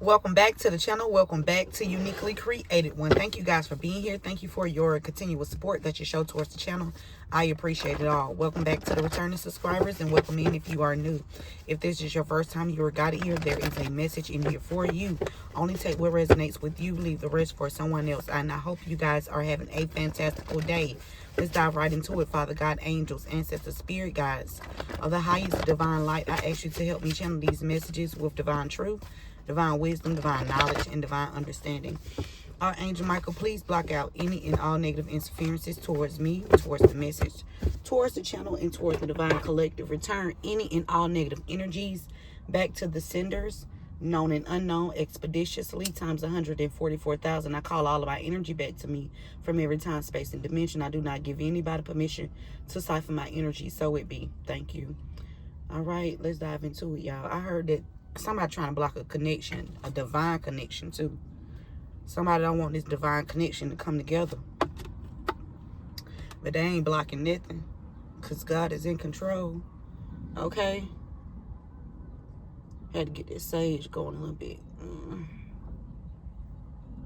Welcome back to the channel. Welcome back to Uniquely Created One. Thank you guys for being here. Thank you for your continuous support that you show towards the channel. I appreciate it all. Welcome back to the returning subscribers and welcome in if you are new. If this is your first time you were guided here, there is a message in here for you. Only take what resonates with you, leave the rest for someone else. And I hope you guys are having a fantastical day. Let's dive right into it. Father God, angels, ancestors, spirit guides of the highest divine light, I ask you to help me channel these messages with divine truth, divine wisdom, divine knowledge, and divine understanding. Archangel Michael, please block out any and all negative interferences towards me, towards the message, towards the channel, and towards the divine collective. Return any and all negative energies back to the senders, known and unknown, expeditiously, times 144,000. I call all of my energy back to me from every time, space, and dimension. I do not give anybody permission to siphon my energy, so it be. Thank you. All right, let's dive into it, y'all. I heard that somebody trying to block a connection, a divine connection too. Somebody don't want this divine connection to come together. But they ain't blocking nothing, because God is in control. Okay? Had to get this sage going a little bit.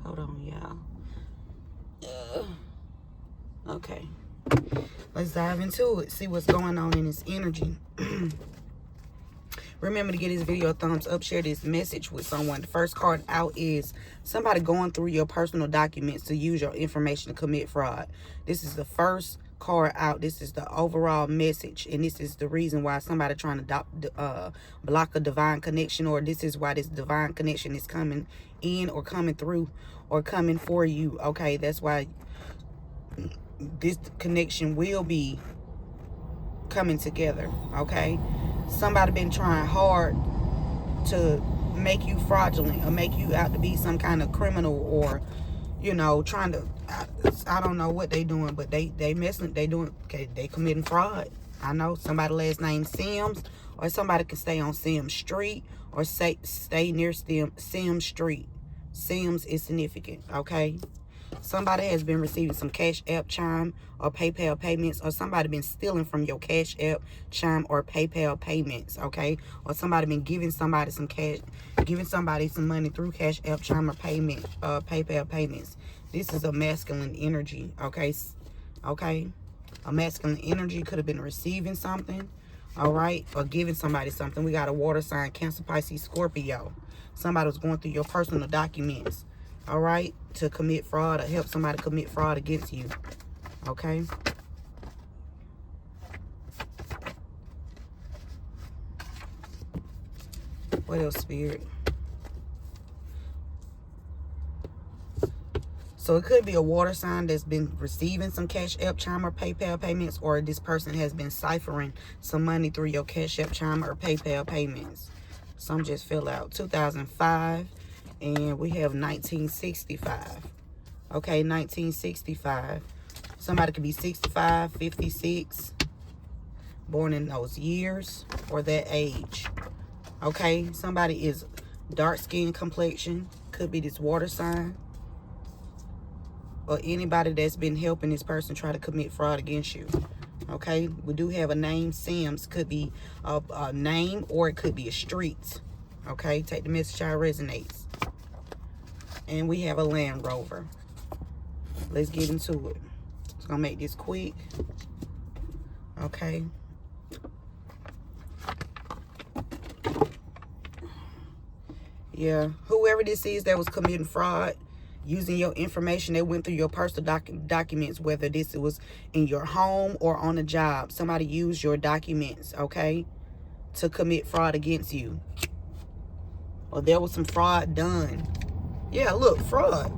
Hold on, y'all. Okay. Let's dive into it. See what's going on in this energy. Remember to give this video a thumbs up. Share this message with someone. The first card out is somebody going through your personal documents to use your information to commit fraud. This is the first card out. This is the overall message. And this is the reason why somebody trying to block a divine connection. Or this is why this divine connection is coming in or coming through or coming for you. Okay, that's why this connection will be coming together. Okay, somebody been trying hard to make you fraudulent or make you out to be some kind of criminal, or you know, trying to, I don't know what they doing, but they messing, they doing, okay, they committing fraud. I know somebody last name Sims, or somebody can stay on Sims Street, or stay near Sims Street. Sims is significant. Okay, somebody has been receiving some Cash App, Chime, or PayPal payments, or somebody been stealing from your Cash App, Chime, or PayPal payments, okay? Or somebody been giving somebody some cash, giving somebody some money through Cash App, Chime, or PayPal payments. This is a masculine energy, okay? Okay? A masculine energy could have been receiving something, all right? Or giving somebody something. We got a water sign, Cancer, Pisces, Scorpio. Somebody was going through your personal documents, all right, to commit fraud or help somebody commit fraud against you. Okay. What else, Spirit? So it could be a water sign that's been receiving some Cash App, Chime, or PayPal payments, or this person has been ciphering some money through your Cash App, Chime, or PayPal payments. Some just fill out 2005. And we have 1965. Okay, 1965. Somebody could be 65, 56. Born in those years or that age. Okay, somebody is dark skin complexion. Could be this water sign. Or anybody that's been helping this person try to commit fraud against you. Okay, we do have a name, Sims. Could be a name, or it could be a street. Okay, take the message how it resonates. And we have a Land Rover. Let's get into it. It's gonna make this quick. Okay. Yeah, whoever this is that was committing fraud, using your information, they went through your personal documents, whether this was in your home or on a job. Somebody used your documents, okay, to commit fraud against you. Or there was some fraud done. Yeah, look, fraud.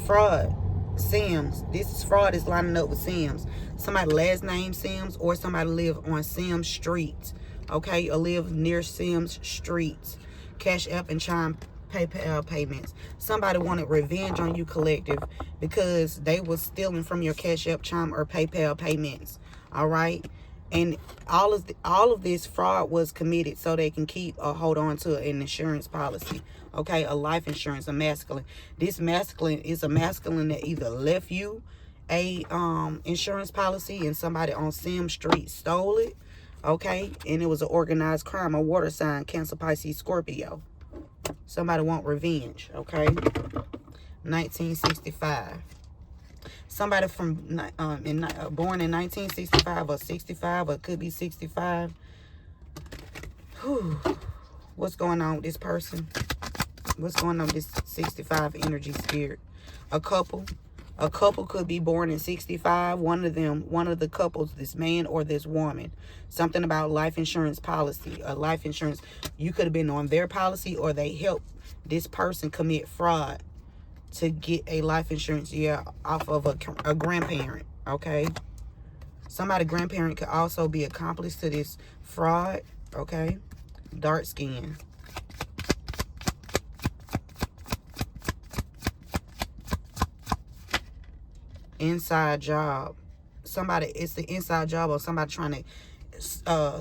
Fraud. Sims. This fraud is lining up with Sims. Somebody last name Sims, or somebody live on Sims Street. Okay, or live near Sims Street. Cash App and Chime PayPal payments. Somebody wanted revenge on you, collective, because they was stealing from your Cash App, Chime, or PayPal payments. All right. And all of this fraud was committed so they can keep or hold on to an insurance policy. Okay, a life insurance, a masculine. This masculine is a masculine that either left you a insurance policy and somebody on Sim Street stole it. Okay, and it was an organized crime, a water sign, Cancer, Pisces, Scorpio. Somebody want revenge, okay? 1965. Somebody from born in 1965 or 65, or it could be 65. Whew. What's going on with this person? What's going on with this 65 energy spirit? A couple could be born in 65. One of the couples, this man or this woman. Something about life insurance policy. A life insurance, you could have been on their policy, or they helped this person commit fraud to get a life insurance off of a grandparent, okay? Somebody grandparent could also be accomplice to this fraud, okay? Dark skin. Inside job. It's the inside job of somebody trying to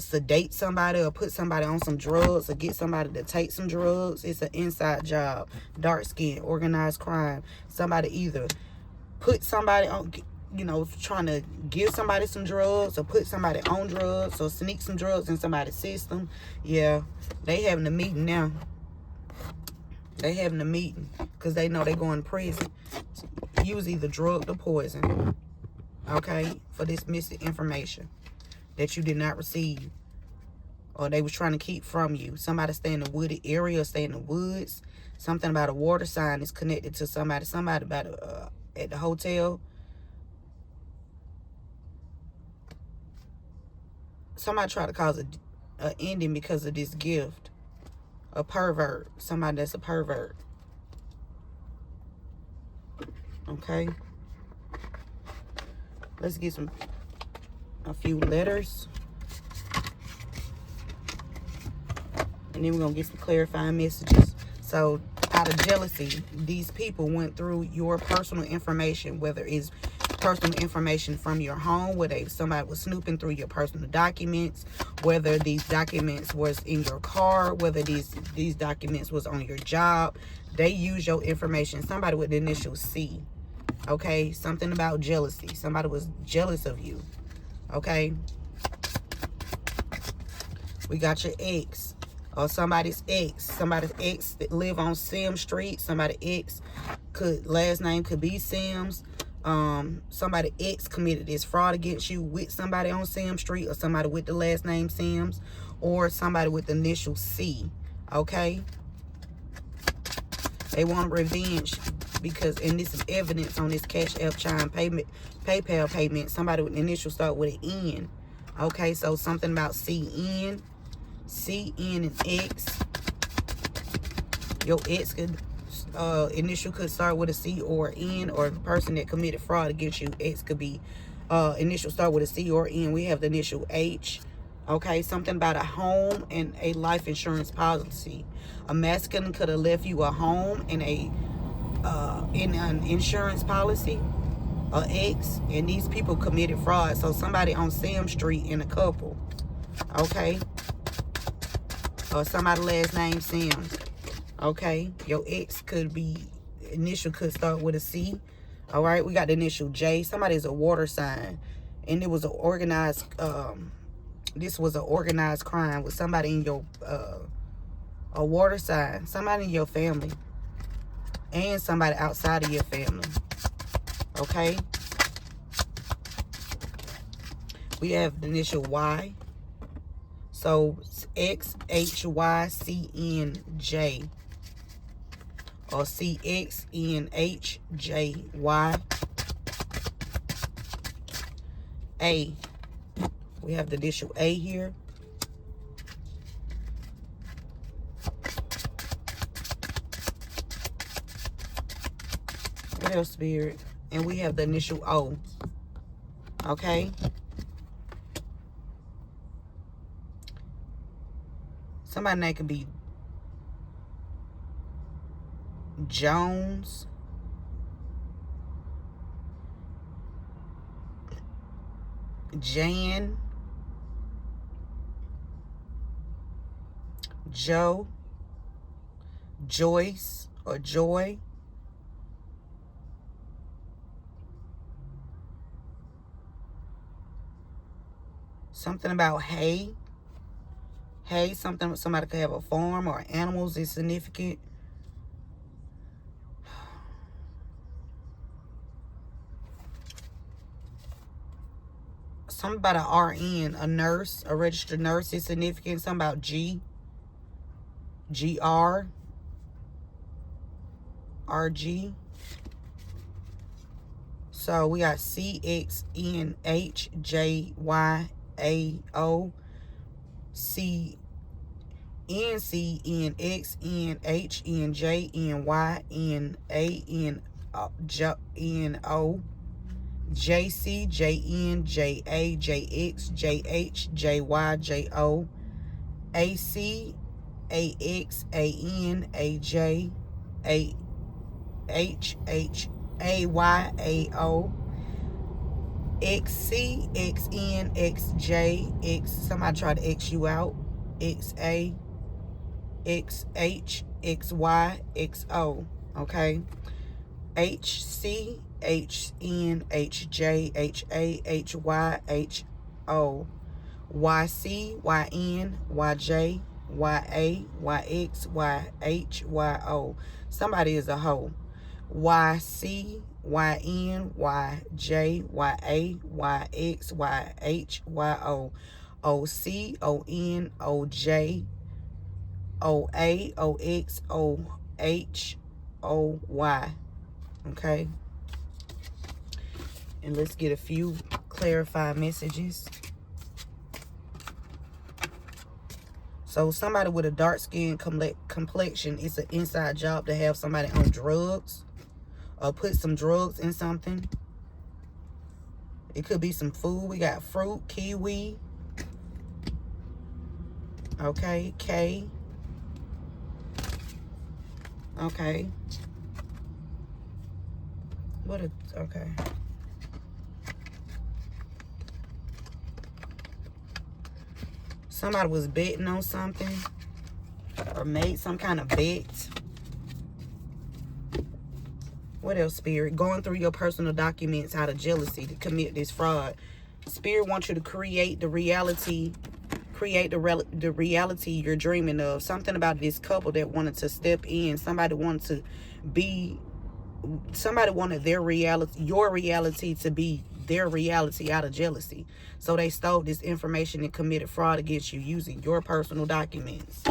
sedate somebody, or put somebody on some drugs, or get somebody to take some drugs. It's an inside job. Dark skin, organized crime. Somebody either put somebody on, trying to give somebody some drugs, or put somebody on drugs, or sneak some drugs in somebody's system. Yeah, they having a meeting now. They having a meeting because they know they going to prison. You was either drugged or poisoned, okay, for this missing information that you did not receive, or they was trying to keep from you. Somebody stay in the wooded area, or stay in the woods. Something about a water sign is connected to somebody. Somebody about at the hotel. Somebody tried to cause a ending because of this gift. A pervert. Somebody that's a pervert. Okay. Let's get a few letters. And then we're going to get some clarifying messages. So, out of jealousy, these people went through your personal information, whether it's personal information from your home, whether somebody was snooping through your personal documents, whether these documents was in your car, whether these documents was on your job. They use your information. Somebody with the initial C. Okay? Something about jealousy. Somebody was jealous of you. Okay? We got your ex. Or somebody's ex. Somebody's ex that live on Sims Street. Somebody's ex last name could be Sims. Somebody ex committed this fraud against you with somebody on Sims Street, or somebody with the last name Sims, or somebody with the initial C. Okay? They want revenge because, and this is evidence on this Cash App Chime payment, PayPal payment. Somebody with the initial start with an N. Okay, so something about CN and X. Your ex could initial could start with a C or N, or the person that committed fraud against you, X could be initial start with a C or N. We have the initial H. Okay, something about a home and a life insurance policy. A masculine could have left you a home and in an insurance policy, a X, and these people committed fraud. So somebody on Sam Street in a couple, okay, or somebody last name Sims. Okay, your ex could be, initial could start with a C. All right, we got the initial J. Somebody is a water sign, and it was an organized, this was an organized crime with somebody in your, a water sign, somebody in your family, and somebody outside of your family. Okay, we have the initial Y. So X, H, Y, C, N, J. Or C, X, N, H, J, Y. A. We have the initial A here. What else, Spirit? And we have the initial O. Okay? Somebody name could be Jones, Jan, Joe, Joyce, or Joy. Something about hay. Hay, somebody could have a farm or animals is significant. Something about an RN, a nurse, a registered nurse is significant. Something about GR, RG. So we got CXNHJYAO, CNCNXNHNJNYNANO, JCJNJAJXJHJYJO, ACAXANAJ, HHAYAO, XCXNXJX. Somebody tried to X you out. XA, XH, XY, okay. HC, HN, HJ, HA, HY, HO, YC, YN, YJ, YA, YX, YH, YO. Somebody is a hoe. YC, YN, YJ, YA, YX, YH, YO. OC, ON, OJ, OA, OX, OH, OY. Okay. And let's get a few clarified messages. So somebody with a dark skin complexion, it's an inside job to have somebody on drugs or put some drugs in something. It could be some food. We got fruit, kiwi. Okay, K. Okay. Okay. Somebody was betting on something or made some kind of bet. What else, Spirit? Going through your personal documents out of jealousy to commit this fraud. Spirit wants you to create the reality, the reality you're dreaming of. Something about this couple that wanted to step in. Somebody wanted their reality, your reality, to be their reality out of jealousy. So they stole this information and committed fraud against you using your personal documents.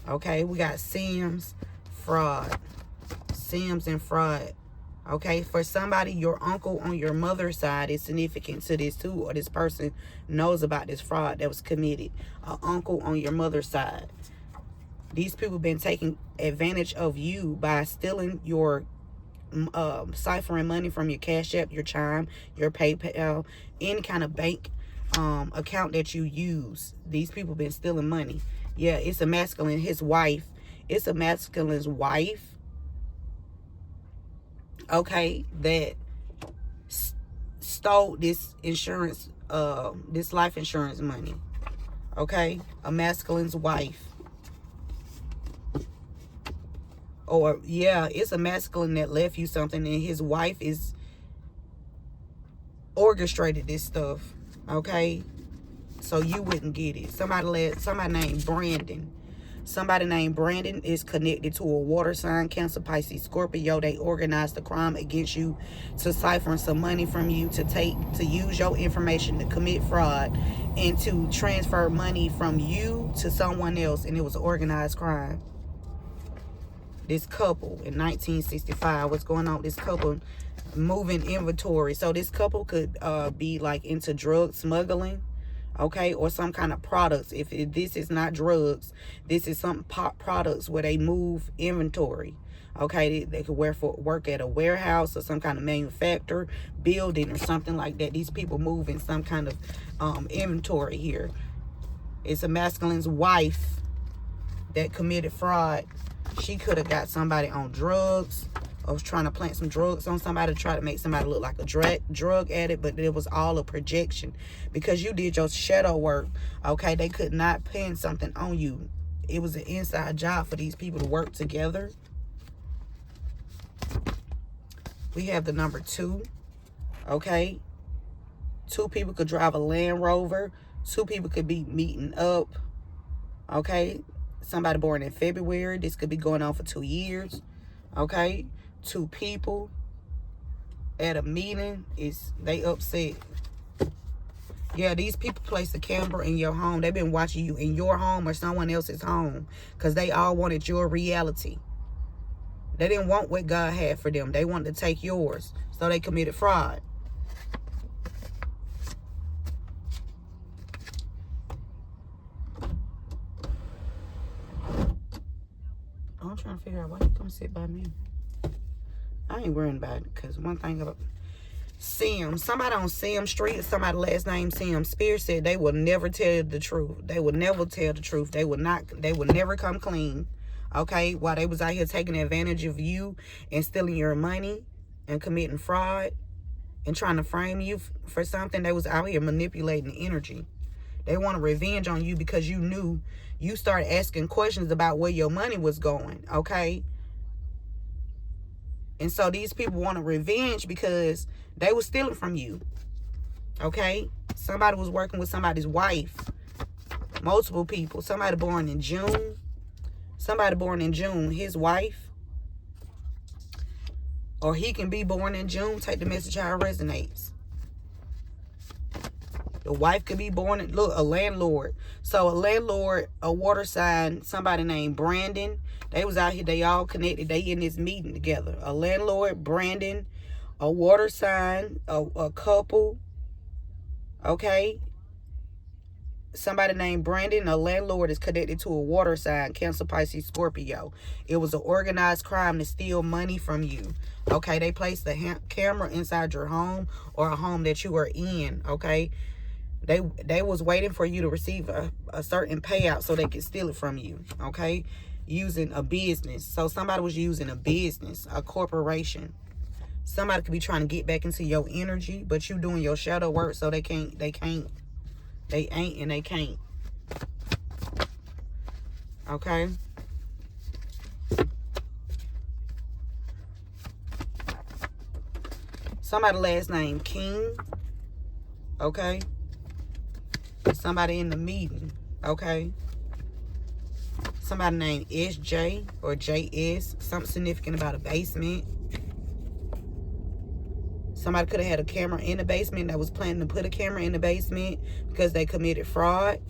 Okay, we got Sims, fraud. Sims and fraud. Okay, for somebody, your uncle on your mother's side is significant to this too, or this person knows about this fraud that was committed. An uncle on your mother's side. These people been taking advantage of you by stealing your ciphering money from your Cash App, your Chime, your PayPal, any kind of bank account that you use. These people been stealing money. Yeah, it's a masculine. His wife. It's a masculine's wife. Okay, that stole this insurance, this life insurance money. Okay, a masculine's wife. Or, yeah, it's a masculine that left you something and his wife is orchestrated this stuff. Okay, so you wouldn't get it. Somebody named Brandon. Somebody named Brandon is connected to a water sign, Cancer, Pisces, Scorpio. They organized the crime against you to siphon some money from you, to use your information to commit fraud and to transfer money from you to someone else. And it was an organized crime. This couple in 1965, what's going on with this couple? Moving inventory. So this couple could be like into drug smuggling, okay, or some kind of products. If this is not drugs, this is some products where they move inventory. Okay, they could work at a warehouse or some kind of manufacturer building or something like that. These people move in some kind of inventory here. It's a masculine's wife that committed fraud. She could have got somebody on drugs or was trying to plant some drugs on somebody to try to make somebody look like a drug addict, but it was all a projection because you did your shadow work. Okay, they could not pin something on you. It was an inside job for these people to work together. We have the number 2. Okay, 2 people could drive a Land Rover. 2 people could be meeting up. Okay, somebody born in February. This could be going on for 2 years. Okay, 2 people at a meeting, they upset. Yeah, these people placed a camera in your home. They've been watching you in your home or someone else's home because they all wanted your reality. They didn't want what God had for them. They wanted to take yours. So they committed fraud. I'm trying to figure out why you come sit by me. I ain't worrying about it because one thing about Sims, somebody on Sim Street, somebody last name Sim, Spears said they will never tell the truth. They will never tell the truth. They will never come clean. Okay, while they was out here taking advantage of you and stealing your money and committing fraud and trying to frame you for something, they was out here manipulating the energy. They want revenge on you because you knew you started asking questions about where your money was going, okay? And so these people want revenge because they were stealing from you, okay? Somebody was working with somebody's wife, multiple people. Somebody born in June, his wife, or he can be born in June. Take the message how it resonates. The wife could be born in, look, a landlord. So a landlord, a water sign, somebody named Brandon. They was out here, they all connected. They in this meeting together. A landlord, Brandon, a water sign, a couple, okay? Somebody named Brandon, a landlord, is connected to a water sign, Cancer, Pisces, Scorpio. It was an organized crime to steal money from you. Okay, they placed a camera inside your home or a home that you are in, okay? They was waiting for you to receive a certain payout so they could steal it from you, okay? Using a business. So somebody was using a business, a corporation. Somebody could be trying to get back into your energy, but you doing your shadow work so they ain't and they can't. Okay? Somebody last name King. Okay? Somebody in the meeting. Okay? Somebody named SJ or JS. Something significant about a basement. Somebody could have had a camera in the basement that was planning to put a camera in the basement because they committed fraud.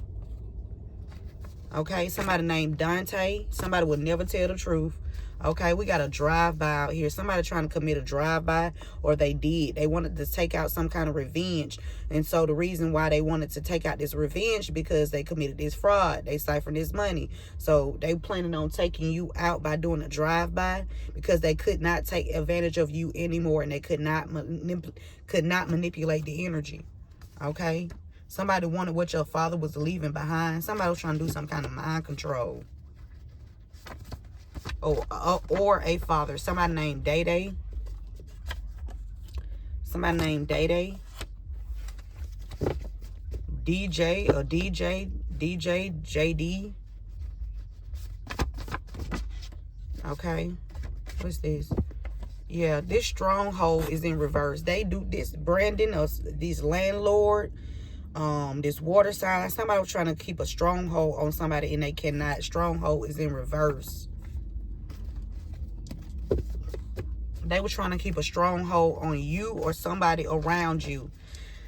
Okay, somebody named Dante. Somebody would never tell the truth. Okay, we got a drive-by out here. Somebody trying to commit a drive-by, or they did. They wanted to take out some kind of revenge. And so the reason why they wanted to take out this revenge because they committed this fraud. They siphoned this money. So they planning on taking you out by doing a drive-by because they could not take advantage of you anymore, and they could not manipulate the energy. Okay? Somebody wanted what your father was leaving behind. Somebody was trying to do some kind of mind control. Or a father. Somebody named Day Day. Somebody named Day Day. DJ or DJ JD. Okay. What's this? Yeah, this stronghold is in reverse. They do this. Brandon or this landlord. This water sign. Somebody was trying to keep a stronghold on somebody and they cannot. Stronghold is in reverse. They were trying to keep a stronghold on you or somebody around you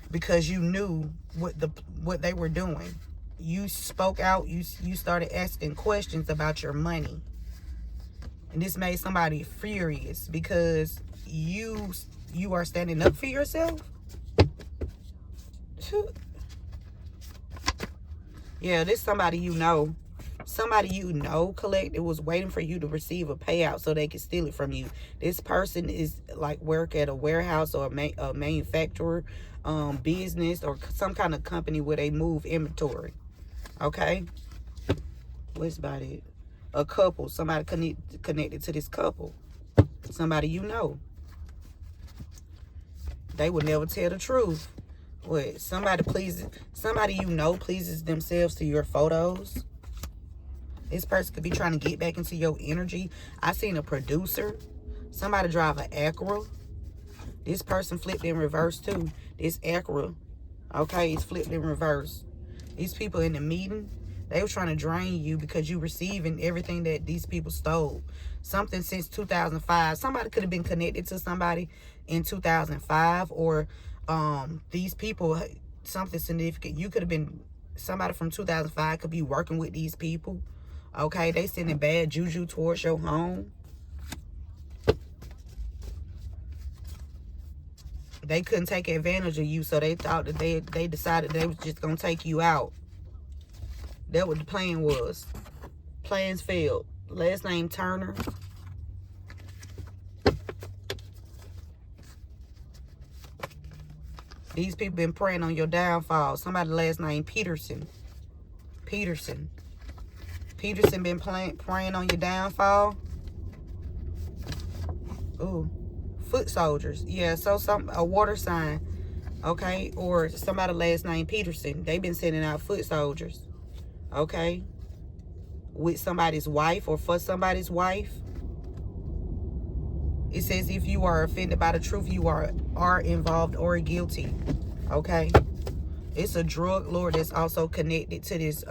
because you knew what they were doing. You spoke out. You started asking questions about your money, and this made somebody furious because you are standing up for yourself. Yeah, this somebody you know. Somebody you know, Collective, was waiting for you to receive a payout so they could steal it from you. This person is like work at a warehouse or a manufacturer, business, or some kind of company where they move inventory. Okay? What's about it? A couple. Somebody connected to this couple. Somebody you know. They would never tell the truth. What? Somebody you know pleases themselves to your photos. This person could be trying to get back into your energy. I seen a producer. Somebody drive an Acura. This person flipped in reverse too. This Acura, okay, it's flipped in reverse. These people in the meeting, they were trying to drain you because you receiving everything that these people stole. Something since 2005. Somebody could have been connected to somebody in 2005, or these people something significant. You could have been, somebody from 2005 could be working with these people. Okay, they sending bad juju towards your home. They couldn't take advantage of you, so they thought that they decided they was just gonna take you out. That what the plan was. Plans failed. Last name Turner. These people been preying on your downfall. Somebody last name Peterson. Peterson been preying on your downfall. Ooh. Foot soldiers. Yeah, so a water sign. Okay, or somebody last name Peterson. They've been sending out foot soldiers. Okay, with somebody's wife or for somebody's wife. It says if you are offended by the truth, you are involved or guilty. Okay, it's a drug lord that's also connected to this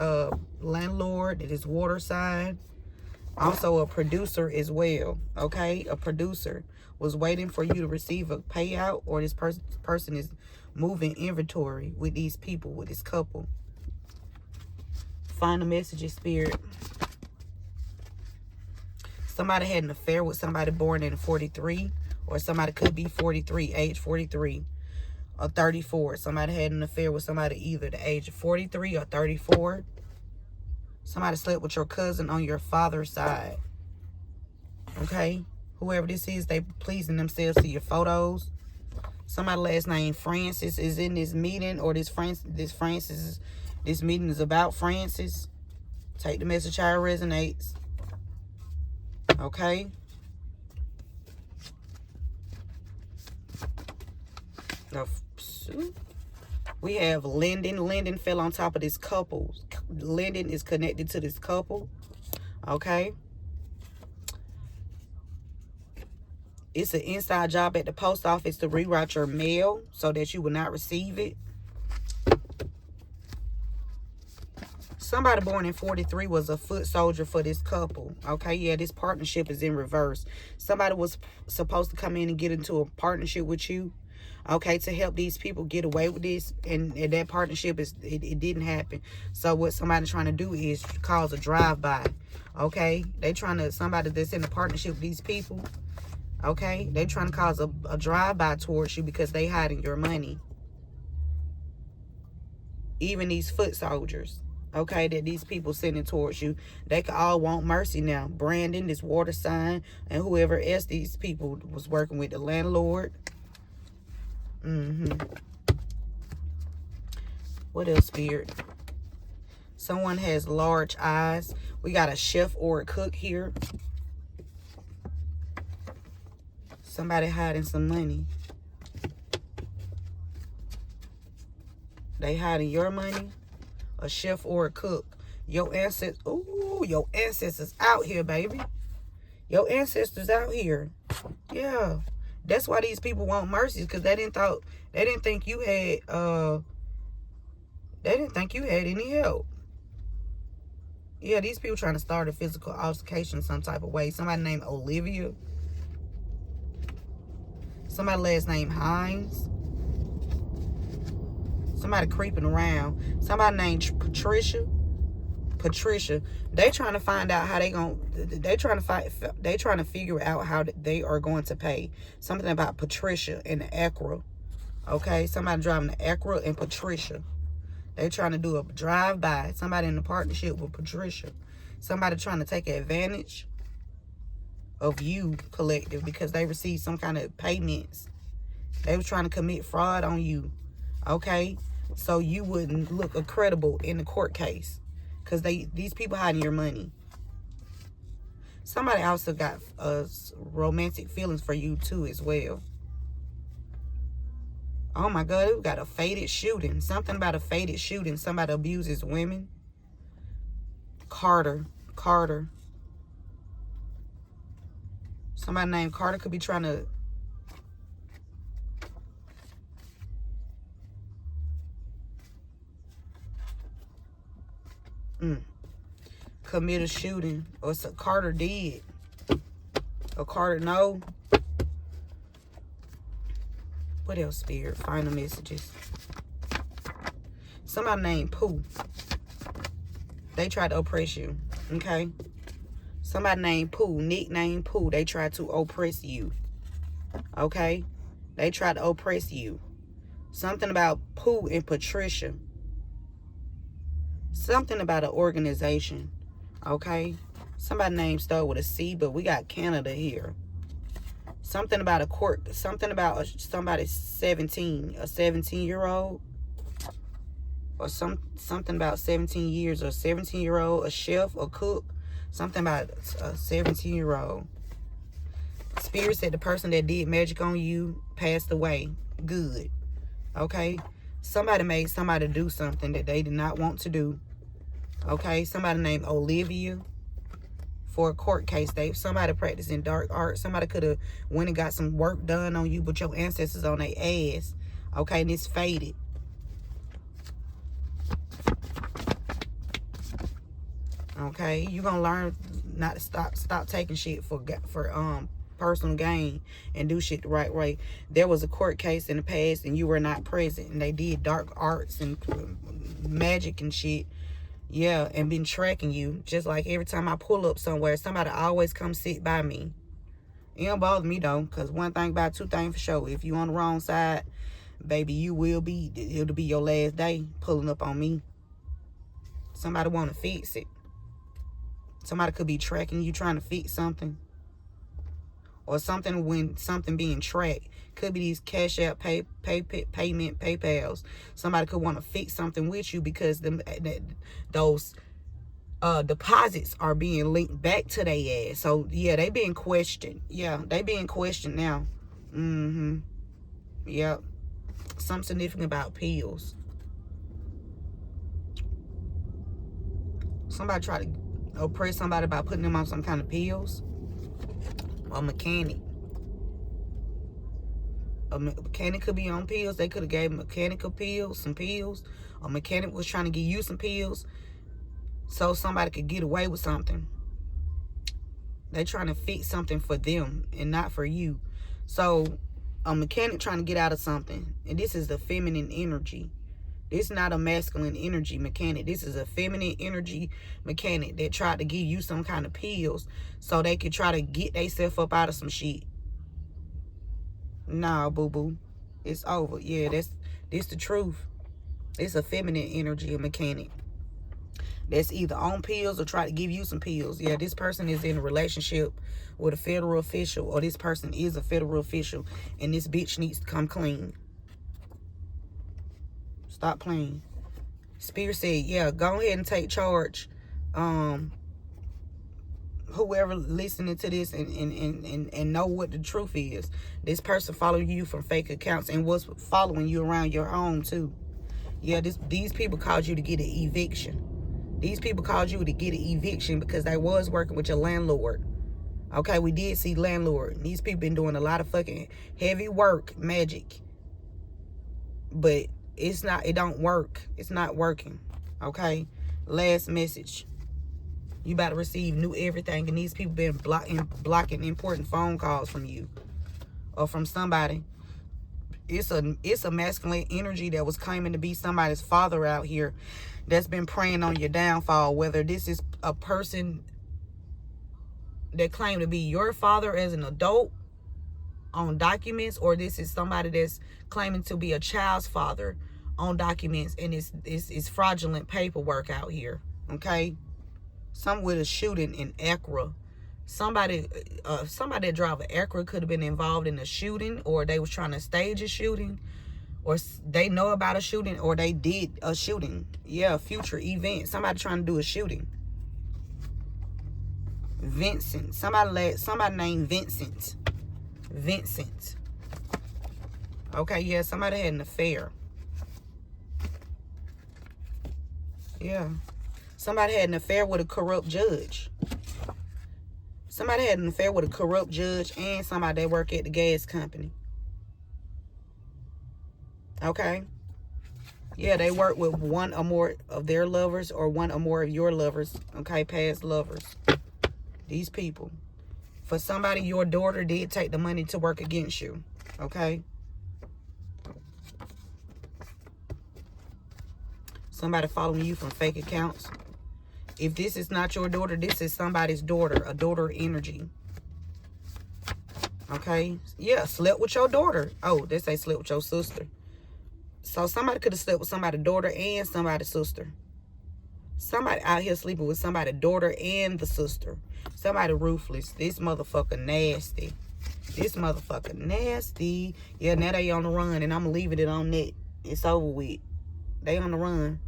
landlord, this water sign. Also a producer as well. Okay, a producer was waiting for you to receive a payout, or this person is moving inventory with these people, with this couple. Find a message, Spirit. Somebody had an affair with somebody born in 43, or somebody could be 43, age 43 or 34. Somebody had an affair with somebody either the age of 43 or 34. Somebody slept with your cousin on your father's side. Okay? Whoever this is, they pleasing themselves to your photos. Somebody last name Francis is in this meeting, or this meeting is about Francis. Take the message how it resonates. Okay? Now, we have Lyndon. Lyndon fell on top of this couple. Lyndon is connected to this couple. Okay? It's an inside job at the post office to reroute your mail so that you will not receive it. Somebody born in 43 was a foot soldier for this couple. Okay, yeah, this partnership is in reverse. Somebody was supposed to come in and get into a partnership with you. Okay, to help these people get away with this. And that partnership, it didn't happen. So what somebody's trying to do is cause a drive-by. Okay, somebody that's in a partnership with these people. Okay, they trying to cause a drive-by towards you because they hiding your money. Even these foot soldiers, okay, that these people sending towards you, they could all want mercy now. Brandon, this water sign, and whoever else these people was working with, the landlord. What else, Spirit? Someone has large eyes. We got a chef or a cook here. Somebody hiding some money. They hiding your money. A chef or a cook. Your ancestors. Ooh, your ancestors out here, baby. Your ancestors out here. Yeah. That's why these people want mercy, because they didn't think you had any help. Yeah, these people trying to start a physical altercation some type of way. Somebody named Olivia. Somebody last name Hines. Somebody creeping around. Somebody named Patricia. They trying to find out how they trying to figure out how they are going to pay. Something about Patricia and the Acura. Okay, somebody driving the Acura and Patricia. They trying to do a drive-by. Somebody in a partnership with Patricia. Somebody trying to take advantage of you, collective, because they received some kind of payments. They were trying to commit fraud on you. Okay, so you wouldn't look credible in the court case, because these people hiding your money. Somebody also got romantic feelings for you too as well. Oh my God, we got a fated shooting. Something about a fated shooting. Somebody abuses women. Carter. Somebody named Carter could be trying to commit a shooting. Or Carter did. Or Carter no. What else, Spirit? Final messages. Somebody named Pooh. They tried to oppress you. Okay? Somebody named Pooh, nickname Pooh. They tried to oppress you. Okay? They tried to oppress you. Something about Pooh and Patricia. Something about an organization. Okay? Somebody named start with a C, but we got Canada here. Something about a court. Something about somebody 17. A 17-year-old. Or something about 17 years. Or 17-year-old. A chef. A cook. Something about a 17-year-old. Spirit said the person that did magic on you passed away. Good. Okay? Somebody made somebody do something that they did not want to do. Okay? Somebody named Olivia. For a court case. Somebody practicing dark art. Somebody could have went and got some work done on you, but your ancestors on their ass. Okay? And it's faded. Okay? You're going to learn not to stop taking shit for personal gain and do shit the right way. There was a court case in the past and you were not present, and they did dark arts and magic and shit. Yeah, and been tracking you. Just like every time I pull up somewhere, somebody always come sit by me. It don't bother me though, because one thing about two things for sure. If you on the wrong side, baby, it'll be your last day pulling up on me. Somebody want to fix it. Somebody could be tracking you, trying to fix something. Or something when something being tracked. Could be these Cash App, payment, PayPals. Somebody could want to fix something with you because those deposits are being linked back to their ass. So, yeah, they being questioned. Yeah, they being questioned now. Yep. Something significant about pills. Somebody try to oppress somebody by putting them on some kind of pills. A mechanic. A mechanic could be on pills. They could have gave mechanical pills, some pills. A mechanic was trying to give you some pills so somebody could get away with something. They trying to fix something for them and not for you. So a mechanic trying to get out of something. And this is the feminine energy. This is not a masculine energy mechanic. This is a feminine energy mechanic that tried to give you some kind of pills so they could try to get themselves up out of some shit. Nah, boo-boo. It's over. Yeah, this the truth. It's a feminine energy mechanic that's either on pills or try to give you some pills. Yeah, this person is in a relationship with a federal official, or this person is a federal official, and this bitch needs to come clean. Stop playing. Spirit said, yeah, go ahead and take charge. Whoever listening to this and know what the truth is. This person following you from fake accounts and was following you around your home too. Yeah, these people called you to get an eviction. These people called you to get an eviction because they was working with your landlord. Okay, we did see landlord. These people been doing a lot of fucking heavy work, magic. But it don't work. It's not working. Okay? Last message. You about to receive new everything, and these people been blocking important phone calls from you or from somebody. It's a masculine energy that was claiming to be somebody's father out here that's been preying on your downfall. Whether this is a person that claimed to be your father as an adult on documents, or this is somebody that's claiming to be a child's father on documents, and it's fraudulent paperwork out here. Okay? Some with a shooting in Accra. Somebody that drive an Accra could have been involved in a shooting, or they was trying to stage a shooting, or they know about a shooting, or they did a shooting. Yeah, future event. Somebody trying to do a shooting. Vincent. Somebody named Vincent. Vincent. Okay, yeah, somebody had an affair. Yeah. Somebody had an affair with a corrupt judge. Somebody had an affair with a corrupt judge and somebody that work at the gas company. Okay? Yeah, they work with one or more of their lovers or one or more of your lovers. Okay, past lovers. These people. For somebody, your daughter did take the money to work against you. Okay? Somebody following you from fake accounts. If this is not your daughter, this is somebody's daughter, a daughter energy. Okay? Yeah, slept with your daughter. Oh, they say slept with your sister. So somebody could have slept with somebody's daughter and somebody's sister. Somebody out here sleeping with somebody's daughter and the sister. Somebody ruthless. This motherfucker nasty. This motherfucker nasty. Yeah, now they on the run, and I'm leaving it on that. It's over with. They on the run.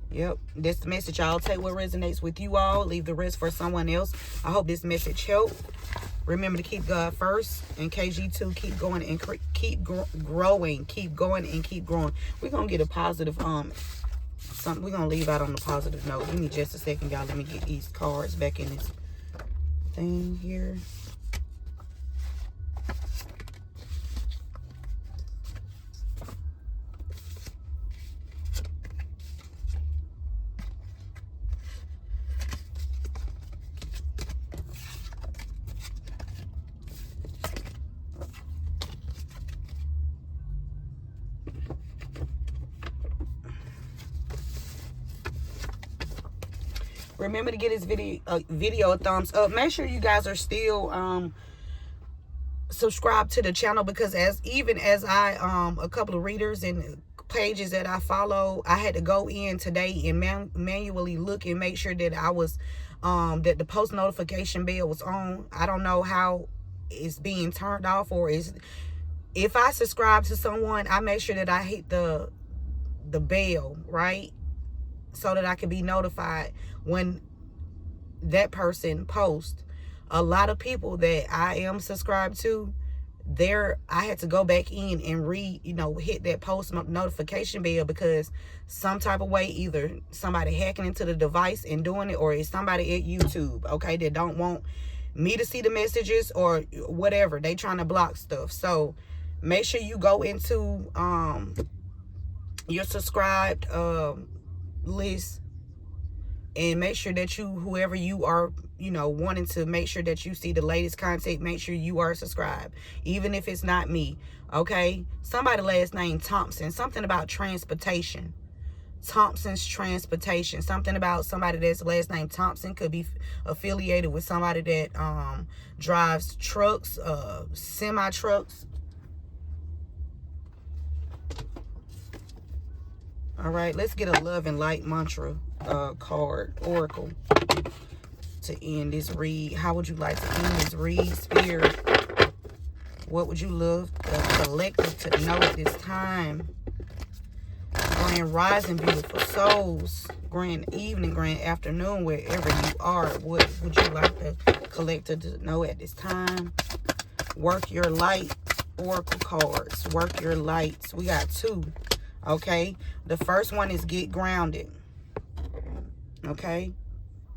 Yep, this message, y'all. Take what resonates with you all. Leave the rest for someone else. I hope this message helped. Remember to keep God first. And KG2, keep going and keep growing. Keep going and keep growing. We're going to get a positive, something. We're going to leave out on the positive note. Give me just a second, y'all. Let me get these cards back in this thing here. Remember to give this video a thumbs up. Make sure you guys are still subscribed to the channel, because even as I a couple of readers and pages that I follow, I had to go in today and manually look and make sure that I was that the post notification bell was on. I don't know how it's being turned off, or if I subscribe to someone, I make sure that I hit the bell, right? So that I can be notified when that person posts. A lot of people that I am subscribed to, I had to go back in and hit that post notification bell, because some type of way, either somebody hacking into the device and doing it, or it's somebody at YouTube, okay, that don't want me to see the messages or whatever. They trying to block stuff. So make sure you go into your subscribed list, and make sure that whoever you are, wanting to make sure that you see the latest content, make sure you are subscribed, even if it's not me. Okay, somebody last name Thompson, something about transportation. Thompson's Transportation, something about somebody that's last name Thompson, could be affiliated with somebody that drives trucks, semi trucks. All right, let's get a love and light mantra card, oracle, to end this read. How would you like to end this read, Spirit? What would you love the collective to know at this time? Grand rising, beautiful souls. Grand evening, grand afternoon, wherever you are. What would you like the collective to know at this time? Work your light, oracle cards. Work your lights. We got two. Okay, the first one is get grounded. Okay,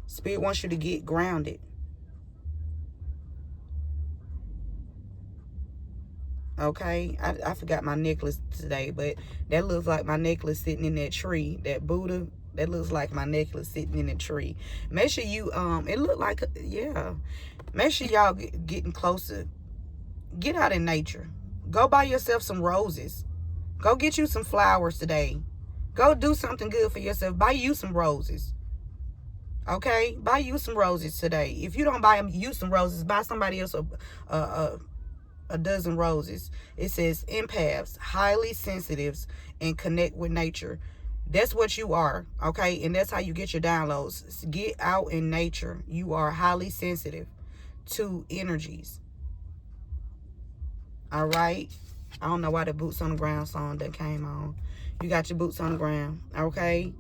Spirit wants you to get grounded. Okay, I forgot my necklace today, but that looks like my necklace sitting in that tree. That Buddha, that looks like my necklace sitting in the tree. Make sure you, it looked like, yeah. Make sure y'all getting closer. Get out in nature. Go buy yourself some roses. Go get you some flowers today. Go do something good for yourself. Buy you some roses. Okay? Buy you some roses today. If you don't buy you some roses, buy somebody else a dozen roses. It says empaths, highly sensitives, and connect with nature. That's what you are. Okay? And that's how you get your downloads. Get out in nature. You are highly sensitive to energies. All right? I don't know why the boots on the ground song that came on. You got your boots on the ground, okay?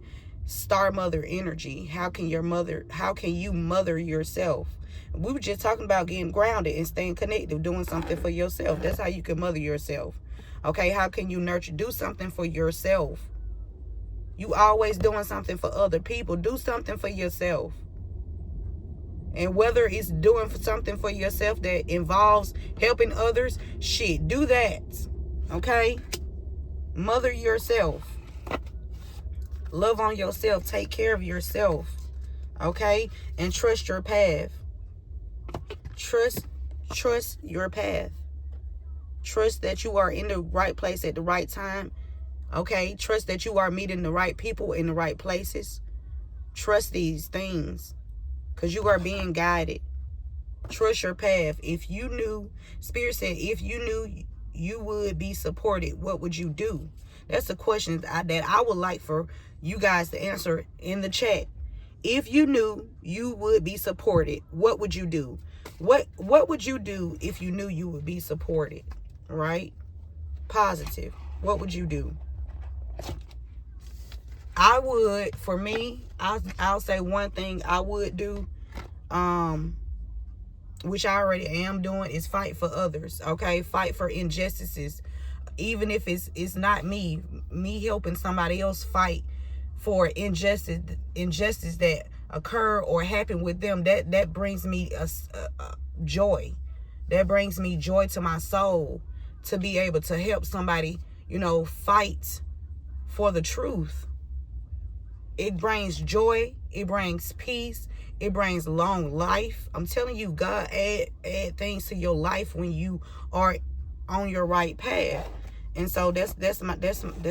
Star mother energy. How can you mother yourself? We were just talking about getting grounded and staying connected, doing something for yourself. That's how you can mother yourself. Okay, how can you nurture? Do something for yourself. You always doing something for other people. Do something for yourself. And whether it's doing something for yourself that involves helping others, shit, do that. Okay? Mother yourself. Love on yourself. Take care of yourself. Okay? And trust your path. Trust your path. Trust that you are in the right place at the right time. Okay, trust that you are meeting the right people in the right places. Trust these things, because you are being guided. Trust your path. If you knew, Spirit said, if you knew you would be supported, what would you do? That's a question that I would like for you guys to answer in the chat. If you knew you would be supported, what would you do? What would you do if you knew you would be supported? Right? Positive. What would you do? I would, for me, I'll say one thing I would do, which I already am doing, is fight for others. Okay, fight for injustices, even if it's not me helping somebody else fight for injustice that occur or happen with them. That brings me a joy. That brings me joy to my soul, to be able to help somebody, fight for the truth. It brings joy. It brings peace. It brings long life. I'm telling you, God add things to your life when you are on your right path. And so that's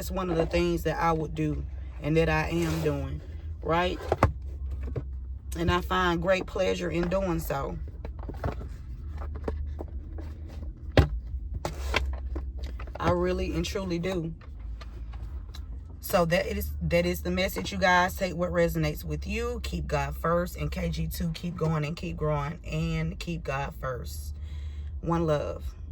one of the things that I would do, and that I am doing, right? And I find great pleasure in doing so. I really and truly do. So that is the message, you guys. Take what resonates with you. Keep God first. And KG2, keep going and keep growing and keep God first. One love.